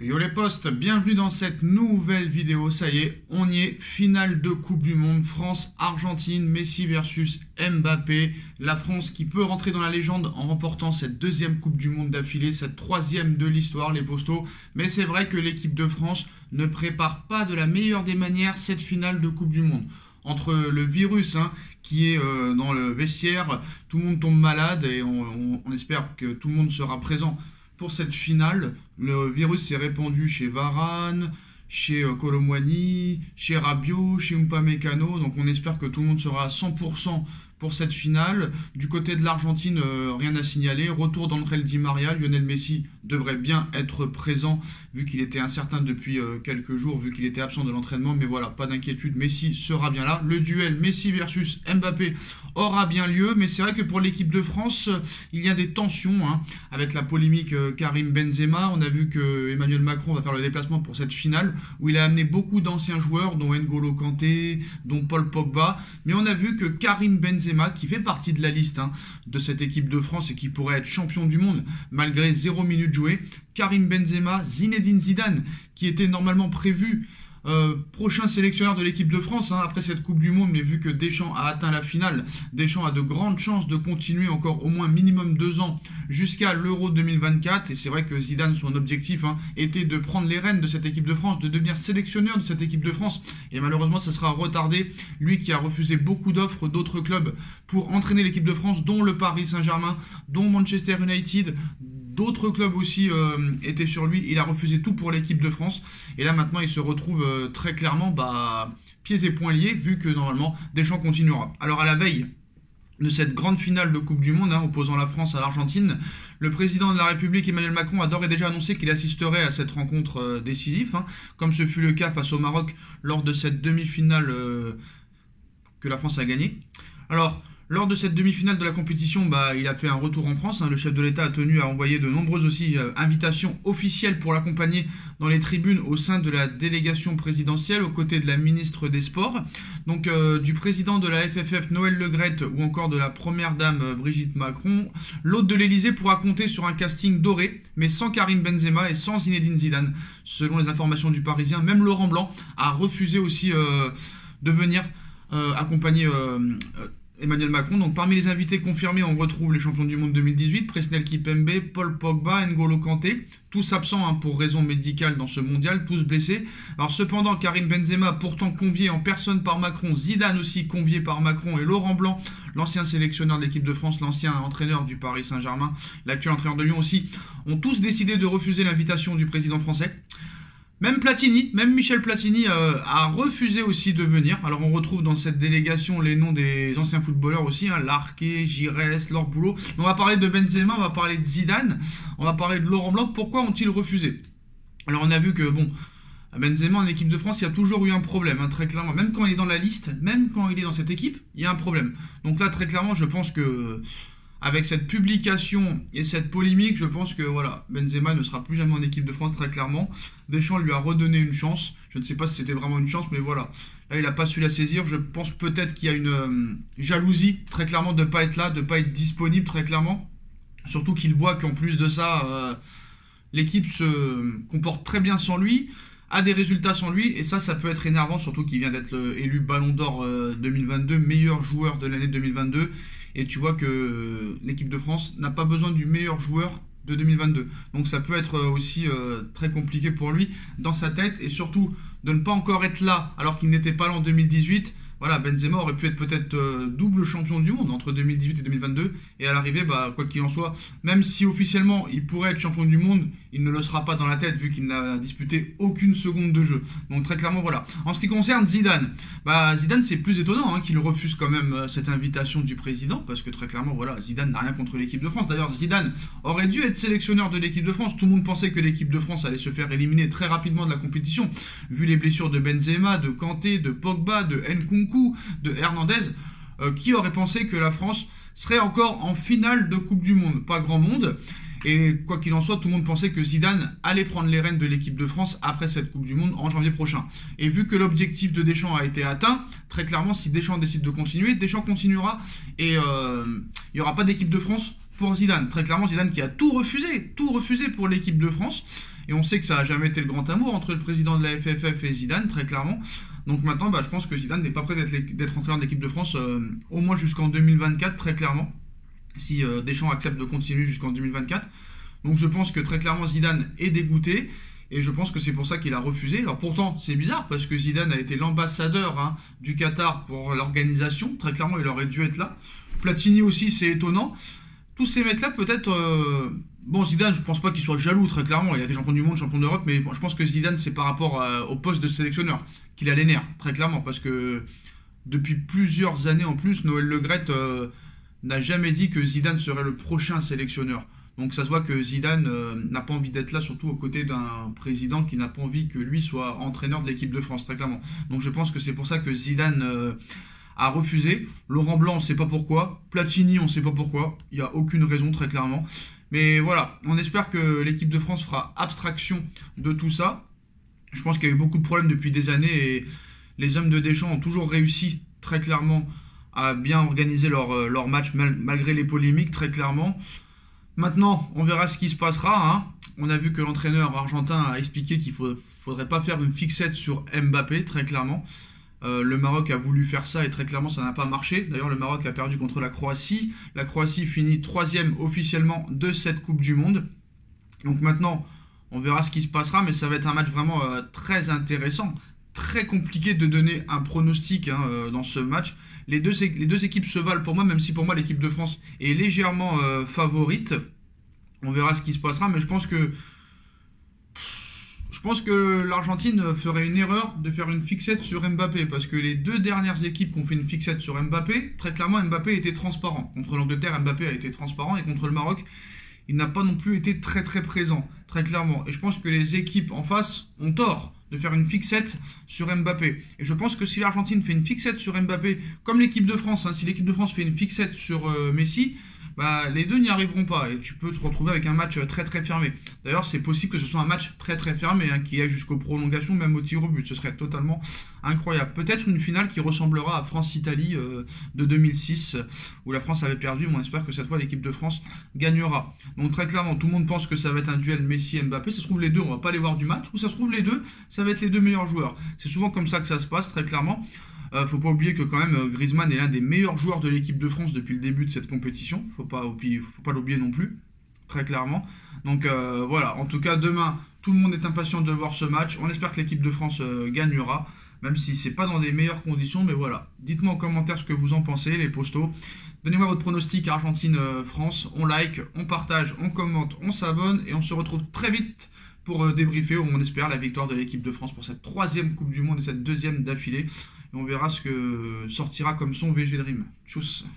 Yo les potes, bienvenue dans cette nouvelle vidéo, ça y est, on y est, finale de Coupe du Monde, France-Argentine, Messi versus Mbappé, la France qui peut rentrer dans la légende en remportant cette deuxième Coupe du Monde d'affilée, cette troisième de l'histoire les postos, mais c'est vrai que l'équipe de France ne prépare pas de la meilleure des manières cette finale de Coupe du Monde. Entre le virus qui est dans le vestiaire, tout le monde tombe malade et on espère que tout le monde sera présent pour cette finale. Le virus s'est répandu chez Varane, chez Kolo Muani, chez Rabiot, chez Upamecano. Donc on espère que tout le monde sera à 100% pour cette finale. Du côté de l'Argentine, rien à signaler. Retour d'Angel Di Maria. Lionel Messi devrait bien être présent vu qu'il était incertain depuis quelques jours, vu qu'il était absent de l'entraînement. Mais voilà, pas d'inquiétude, Messi sera bien là. Le duel Messi versus Mbappé aura bien lieu. Mais c'est vrai que pour l'équipe de France, il y a des tensions avec la polémique Karim Benzema. On a vu que Emmanuel Macron va faire le déplacement pour cette finale où il a amené beaucoup d'anciens joueurs, dont N'Golo Kanté, dont Paul Pogba. Mais on a vu que Karim Benzema, qui fait partie de la liste de cette équipe de France et qui pourrait être champion du monde malgré 0 minute jouée, Karim Benzema, Zinedine Zidane, qui était normalement prévu prochain sélectionneur de l'équipe de France après cette Coupe du Monde, mais vu que Deschamps a atteint la finale, Deschamps a de grandes chances de continuer encore au moins minimum 2 ans jusqu'à l'Euro 2024, et c'est vrai que Zidane, son objectif était de prendre les rênes de cette équipe de France, de devenir sélectionneur de cette équipe de France, et malheureusement ça sera retardé, lui qui a refusé beaucoup d'offres d'autres clubs pour entraîner l'équipe de France, dont le Paris Saint-Germain, dont Manchester United. D'autres clubs aussi étaient sur lui. Il a refusé tout pour l'équipe de France. Et là, maintenant, il se retrouve très clairement pieds et poings liés, vu que, normalement, Deschamps continuera. Alors, à la veille de cette grande finale de Coupe du Monde, opposant la France à l'Argentine, le président de la République, Emmanuel Macron, a d'ores et déjà annoncé qu'il assisterait à cette rencontre décisive, comme ce fut le cas face au Maroc lors de cette demi-finale que la France a gagnée. Alors, lors de cette demi-finale de la compétition, il a fait un retour en France. Le chef de l'État a tenu à envoyer de nombreuses aussi invitations officielles pour l'accompagner dans les tribunes au sein de la délégation présidentielle, aux côtés de la ministre des Sports, donc du président de la FFF Noël Le Graët ou encore de la première dame Brigitte Macron. L'hôte de l'Elysée pourra compter sur un casting doré, mais sans Karim Benzema et sans Zinedine Zidane. Selon les informations du Parisien, même Laurent Blanc a refusé aussi de venir accompagner Emmanuel Macron. Donc parmi les invités confirmés, on retrouve les champions du monde 2018, Presnel Kimpembe, Paul Pogba, N'Golo Kanté, tous absents pour raison médicale dans ce mondial, tous blessés. Alors cependant, Karim Benzema, pourtant convié en personne par Macron, Zidane aussi convié par Macron, et Laurent Blanc, l'ancien sélectionneur de l'équipe de France, l'ancien entraîneur du Paris Saint-Germain, l'actuel entraîneur de Lyon aussi, ont tous décidé de refuser l'invitation du président français. Même Platini, même Michel Platini a refusé aussi de venir. Alors on retrouve dans cette délégation les noms des anciens footballeurs aussi, Larquet, Giresse, Laure Boulot. On va parler de Benzema, on va parler de Zidane, on va parler de Laurent Blanc. Pourquoi ont-ils refusé? Alors on a vu que à Benzema en équipe de France, il y a toujours eu un problème, très clairement. Même quand il est dans la liste, même quand il est dans cette équipe, il y a un problème. Donc là très clairement, je pense que avec cette publication et cette polémique, je pense que Benzema ne sera plus jamais en équipe de France, très clairement. Deschamps lui a redonné une chance. Je ne sais pas si c'était vraiment une chance, mais voilà. Là, il n'a pas su la saisir. Je pense peut-être qu'il y a une jalousie, très clairement, de ne pas être là, de ne pas être disponible, très clairement. Surtout qu'il voit qu'en plus de ça, l'équipe se comporte très bien sans lui, a des résultats sans lui, et ça peut être énervant, surtout qu'il vient d'être élu Ballon d'Or 2022, meilleur joueur de l'année 2022. Et tu vois que l'équipe de France n'a pas besoin du meilleur joueur de 2022. Donc ça peut être aussi très compliqué pour lui dans sa tête, et surtout de ne pas encore être là alors qu'il n'était pas là en 2018. Voilà, Benzema aurait pu être peut-être double champion du monde entre 2018 et 2022. Et à l'arrivée, quoi qu'il en soit, même si officiellement il pourrait être champion du monde, il ne le sera pas dans la tête vu qu'il n'a disputé aucune seconde de jeu. Donc très clairement, voilà. En ce qui concerne Zidane, Zidane c'est plus étonnant qu'il refuse quand même cette invitation du président, parce que très clairement, Zidane n'a rien contre l'équipe de France. D'ailleurs, Zidane aurait dû être sélectionneur de l'équipe de France. Tout le monde pensait que l'équipe de France allait se faire éliminer très rapidement de la compétition, vu les blessures de Benzema, de Kanté, de Pogba, de Nkunku, de Hernandez. Qui aurait pensé que la France serait encore en finale de Coupe du Monde? Pas grand monde. Et quoi qu'il en soit, tout le monde pensait que Zidane allait prendre les rênes de l'équipe de France après cette Coupe du Monde en janvier prochain. Et vu que l'objectif de Deschamps a été atteint, très clairement, si Deschamps décide de continuer, Deschamps continuera, et il n'y aura pas d'équipe de France pour Zidane. Très clairement, Zidane qui a tout refusé pour l'équipe de France. Et on sait que ça n'a jamais été le grand amour entre le président de la FFF et Zidane, très clairement. Donc maintenant, je pense que Zidane n'est pas prêt d'être entraîneur de l'équipe de France, au moins jusqu'en 2024, très clairement. Si Deschamps accepte de continuer jusqu'en 2024. Donc je pense que très clairement Zidane est dégoûté. Et je pense que c'est pour ça qu'il a refusé. Alors pourtant, c'est bizarre parce que Zidane a été l'ambassadeur du Qatar pour l'organisation. Très clairement, il aurait dû être là. Platini aussi, c'est étonnant. Tous ces mecs-là, peut-être... Bon, Zidane, je pense pas qu'il soit jaloux, très clairement. Il a été champion du monde, champion d'Europe. Mais je pense que Zidane, c'est par rapport au poste de sélectionneur qu'il a les nerfs, très clairement. Parce que depuis plusieurs années en plus, Noël Le Graët n'a jamais dit que Zidane serait le prochain sélectionneur. Donc ça se voit que Zidane n'a pas envie d'être là, surtout aux côtés d'un président qui n'a pas envie que lui soit entraîneur de l'équipe de France, très clairement. Donc je pense que c'est pour ça que Zidane a refusé. Laurent Blanc, on ne sait pas pourquoi. Platini, on ne sait pas pourquoi. Il n'y a aucune raison, très clairement. Mais voilà, on espère que l'équipe de France fera abstraction de tout ça. Je pense qu'il y a eu beaucoup de problèmes depuis des années et les hommes de Deschamps ont toujours réussi, très clairement, à bien organiser leur match malgré les polémiques, très clairement. Maintenant, on verra ce qui se passera. On a vu que l'entraîneur argentin a expliqué qu'il ne faudrait pas faire une fixette sur Mbappé, très clairement. Le Maroc a voulu faire ça et très clairement ça n'a pas marché. D'ailleurs, le Maroc a perdu contre la Croatie. La Croatie finit 3e officiellement de cette Coupe du Monde. Donc maintenant, on verra ce qui se passera, mais ça va être un match vraiment très intéressant. Très compliqué de donner un pronostic dans ce match. Les deux équipes se valent pour moi, même si pour moi l'équipe de France est légèrement favorite. On verra ce qui se passera, mais je pense que l'Argentine ferait une erreur de faire une fixette sur Mbappé, parce que les deux dernières équipes qui ont fait une fixette sur Mbappé, très clairement Mbappé était transparent. Contre l'Angleterre, Mbappé a été transparent, et contre le Maroc, il n'a pas non plus été très très présent, très clairement. Et je pense que les équipes en face ont tort de faire une fixette sur Mbappé. Et je pense que si l'Argentine fait une fixette sur Mbappé, comme l'équipe de France, si l'équipe de France fait une fixette sur Messi, les deux n'y arriveront pas. Et tu peux te retrouver avec un match très très fermé. D'ailleurs, c'est possible que ce soit un match très très fermé, qui aille jusqu'aux prolongations, même au tir au but. Ce serait totalement incroyable. Peut-être une finale qui ressemblera à France-Italie de 2006, où la France avait perdu. Mais on espère que cette fois, l'équipe de France gagnera. Donc très clairement, tout le monde pense que ça va être un duel Messi-Mbappé. Ça se trouve les deux, on va pas les voir du match. Ou ça se trouve les deux, ça va être les deux meilleurs joueurs. C'est souvent comme ça que ça se passe, très clairement. Faut pas oublier que quand même Griezmann est l'un des meilleurs joueurs de l'équipe de France depuis le début de cette compétition. Faut pas l'oublier non plus, très clairement. Donc voilà, en tout cas demain, tout le monde est impatient de voir ce match. On espère que l'équipe de France gagnera, même si c'est pas dans des meilleures conditions. Mais voilà, dites-moi en commentaire ce que vous en pensez, les postos. Donnez-moi votre pronostic Argentine-France. On like, on partage, on commente, on s'abonne et on se retrouve très vite pour débriefer, on espère, la victoire de l'équipe de France pour cette 3e Coupe du Monde et cette 2e d'affilée. Et on verra ce que sortira comme son VG Dream. Tchuss.